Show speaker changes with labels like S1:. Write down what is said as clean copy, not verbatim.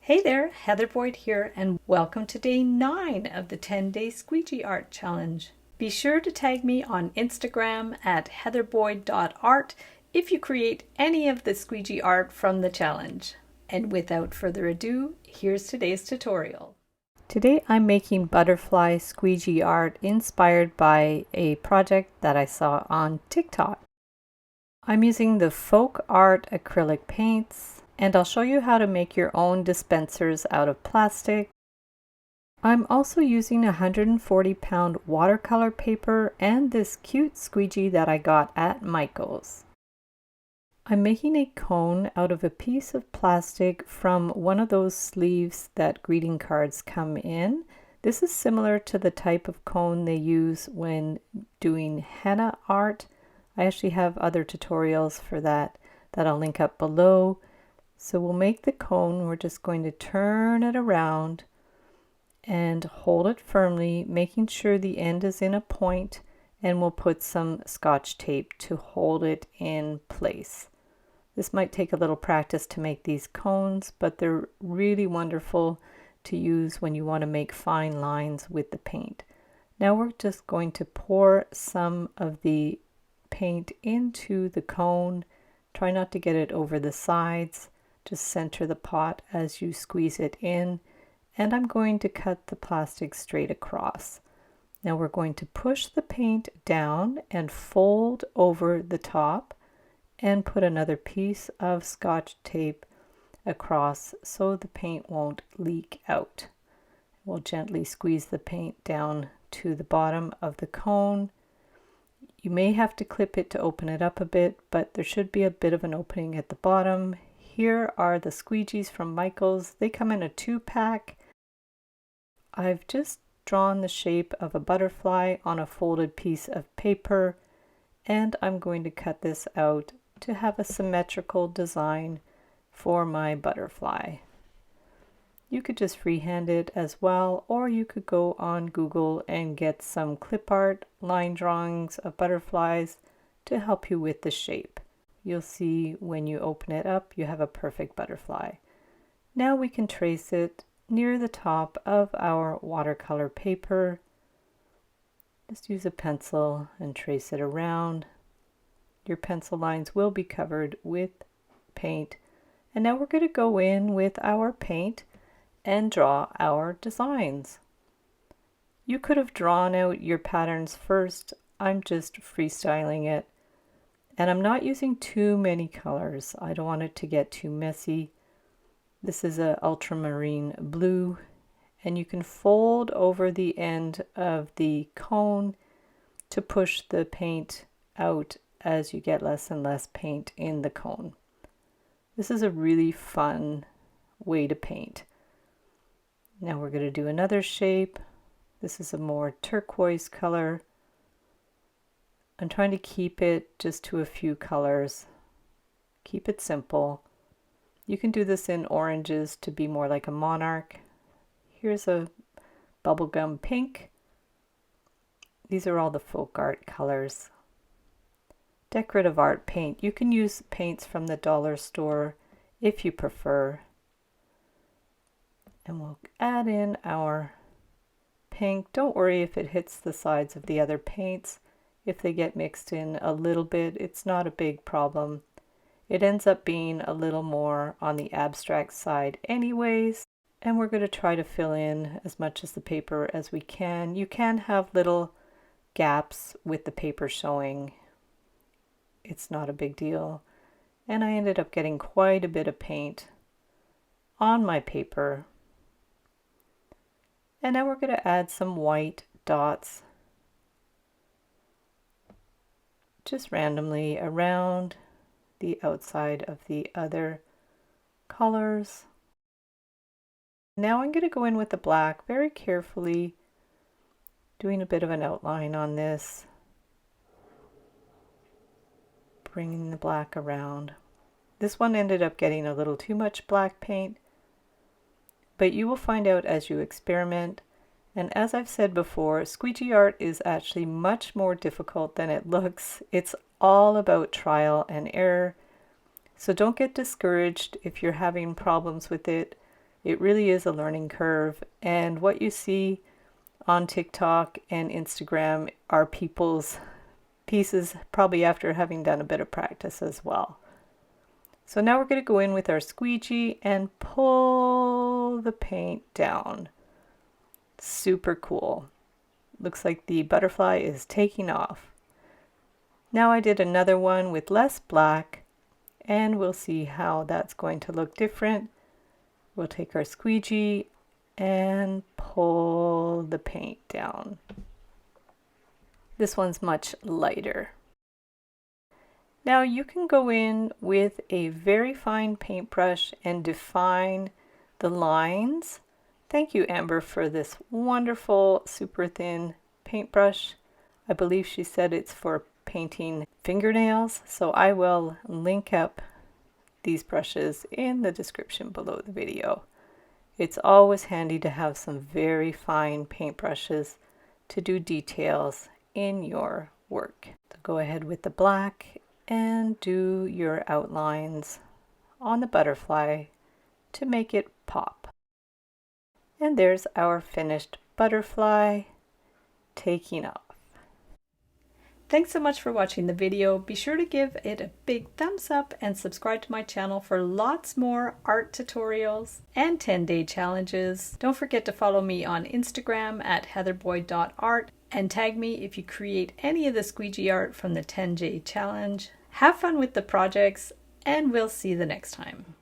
S1: Hey there, Heather Boyd here, and welcome to day 9 of the 10-day Squeegee Art Challenge. Be sure to tag me on Instagram at heatherboyd.art if you create any of the squeegee art from the challenge. And without further ado, here's today's tutorial. Today I'm making butterfly squeegee art inspired by a project that I saw on TikTok. I'm using the Folk Art acrylic paints, and I'll show you how to make your own dispensers out of plastic. I'm also using 140-pound watercolor paper and this cute squeegee that I got at Michael's. I'm making a cone out of a piece of plastic from one of those sleeves that greeting cards come in. This is similar to the type of cone they use when doing henna art. I actually have other tutorials for that I'll link up below. So we'll make the cone. We're just going to turn it around and hold it firmly, making sure the end is in a point, and we'll put some Scotch tape to hold it in place. This might take a little practice to make these cones, but they're really wonderful to use when you want to make fine lines with the paint. Now we're just going to pour some of the paint into the cone. Try not to get it over the sides. Just center the pot as you squeeze it in, and I'm going to cut the plastic straight across. Now we're going to push the paint down and fold over the top and put another piece of Scotch tape across so the paint won't leak out. We'll gently squeeze the paint down to the bottom of the cone. You may have to clip it to open it up a bit, but there should be a bit of an opening at the bottom. Here are the squeegees from Michael's. They come in a 2-pack. I've just drawn the shape of a butterfly on a folded piece of paper, and I'm going to cut this out to have a symmetrical design for my butterfly. You could just freehand it as well, or you could go on Google and get some clip art line drawings of butterflies to help you with the shape. You'll see when you open it up, you have a perfect butterfly. Now we can trace it near the top of our watercolor paper. Just use a pencil and trace it around. Your pencil lines will be covered with paint. And now we're going to go in with our paint and draw our designs. You could have drawn out your patterns first. I'm just freestyling it. And I'm not using too many colors. I don't want it to get too messy. This is an ultramarine blue, and you can fold over the end of the cone to push the paint out as you get less and less paint in the cone. This is a really fun way to paint. Now we're going to do another shape. This is a more turquoise color. I'm trying to keep it just to a few colors. Keep it simple. You can do this in oranges to be more like a monarch. Here's a bubblegum pink. These are all the folk art colors. Decorative art paint. You can use paints from the dollar store if you prefer. And we'll add in our pink. Don't worry if it hits the sides of the other paints. If they get mixed in a little bit, it's not a big problem. It ends up being a little more on the abstract side anyways, and we're going to try to fill in as much as the paper as we can. You can have little gaps with the paper showing. It's not a big deal. And I ended up getting quite a bit of paint on my paper. And now we're going to add some white dots just randomly around the outside of the other colors. Now I'm going to go in with the black very carefully, doing a bit of an outline on this, bringing the black around. This one ended up getting a little too much black paint, but you will find out as you experiment. And as I've said before, squeegee art is actually much more difficult than it looks. It's all about trial and error. So don't get discouraged if you're having problems with it. It really is a learning curve, and what you see on TikTok and Instagram are people's pieces probably after having done a bit of practice as well. So now we're going to go in with our squeegee and pull the paint down. Super cool. Looks like the butterfly is taking off. Now I did another one with less black, and we'll see how that's going to look different. We'll take our squeegee and pull the paint down. This one's much lighter. Now you can go in with a very fine paintbrush and define the lines. Thank you, Amber, for this wonderful super thin paintbrush. I believe she said it's for painting fingernails, so I will link up these brushes in the description below the video. It's always handy to have some very fine paintbrushes to do details in your work. So go ahead with the black and do your outlines on the butterfly to make it pop. And there's our finished butterfly taking off. Thanks so much for watching the video. Be sure to give it a big thumbs up and subscribe to my channel for lots more art tutorials and 10-day challenges. Don't forget to follow me on Instagram at heatherboyd.art and tag me if you create any of the squeegee art from the 10-day challenge. Have fun with the projects, and we'll see you the next time.